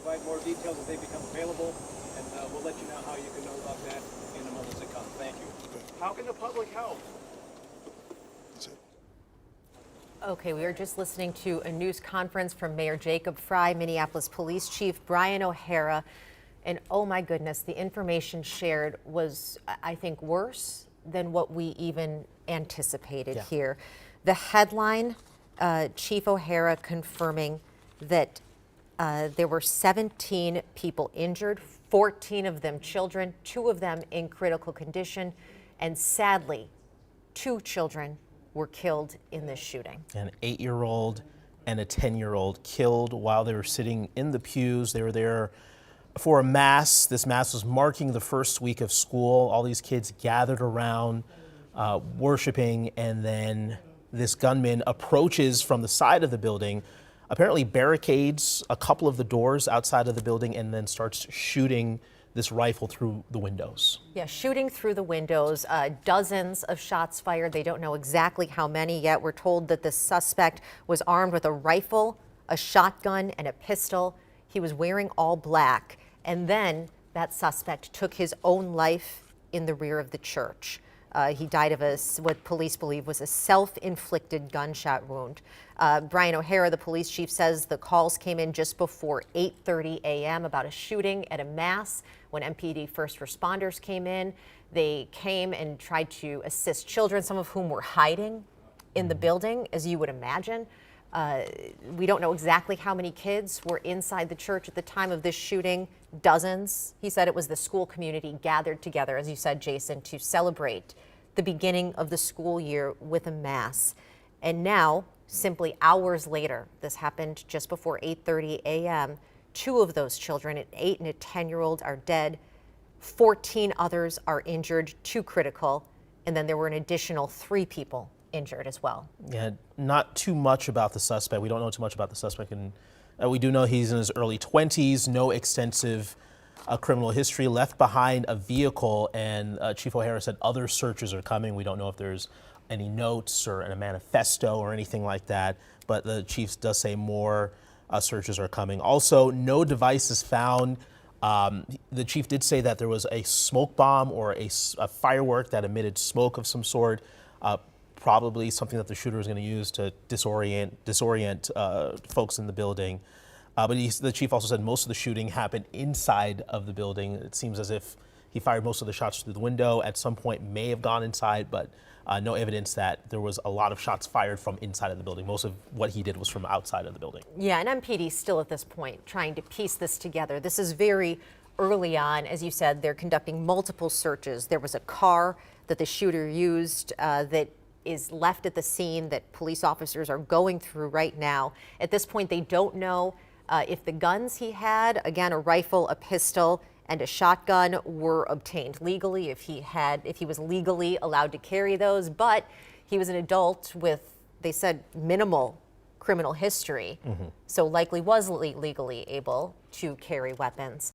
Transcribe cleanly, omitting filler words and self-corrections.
provide more details as they become available, and we'll let you know how you can know about that in the moments to come. Thank you. How can the public help? That's it. Okay, we are just listening to a news conference from Mayor Jacob Fry, Minneapolis Police Chief Brian O'Hara, and oh my goodness, the information shared was, I think, worse than what we even anticipated here. The headline, Chief O'Hara confirming that there were 17 people injured, 14 of them children, 2 of them in critical condition, and sadly, 2 children were killed in this shooting. An 8-year-old and a 10-year-old killed while they were sitting in the pews. They were there for a mass. This mass was marking the first week of school. All these kids gathered around, worshiping, and then this gunman approaches from the side of the building, apparently barricades a couple of the doors outside of the building, and then starts shooting this rifle through the windows. Yeah, shooting through the windows, dozens of shots fired. They don't know exactly how many yet. We're told that the suspect was armed with a rifle, a shotgun, and a pistol. He was wearing all black. And then that suspect took his own life in the rear of the church. He died of what police believe was a self-inflicted gunshot wound. Brian O'Hara, the police chief, says the calls came in just before 8:30 a.m. about a shooting at a mass. When MPD first responders came in, they came and tried to assist children, some of whom were hiding in the building, as you would imagine. We don't know exactly how many kids were inside the church at the time of this shooting. Dozens. He said it was the school community gathered together, as you said, Jason, to celebrate the beginning of the school year with a mass. And now, simply hours later, this happened just before 8:30 a.m., 2 of those children, an 8 and a 10-year-old, are dead. 14 others are injured, 2 critical, and then there were an additional 3 people injured as well. Yeah, not too much about the suspect. We don't know too much about the suspect, and we do know he's in his early 20s, no extensive criminal history, left behind a vehicle, and Chief O'Hara said other searches are coming. We don't know if there's any notes or a manifesto or anything like that, but the chief does say more searches are coming. Also, no devices found. The chief did say that there was a smoke bomb or a firework that emitted smoke of some sort. Probably something that the shooter is going to use to disorient folks in the building. But the chief also said most of the shooting happened inside of the building. It seems as if he fired most of the shots through the window. At some point may have gone inside, but no evidence that there was a lot of shots fired from inside of the building. Most of what he did was from outside of the building. Yeah, and MPD still at this point trying to piece this together. This is very early on. As you said, they're conducting multiple searches. There was a car that the shooter used that is left at the scene that police officers are going through right now. At this point, they don't know if the guns he had, again, a rifle, a pistol, and a shotgun, were obtained legally, if he was legally allowed to carry those. But he was an adult with, they said, minimal criminal history, so likely was legally able to carry weapons.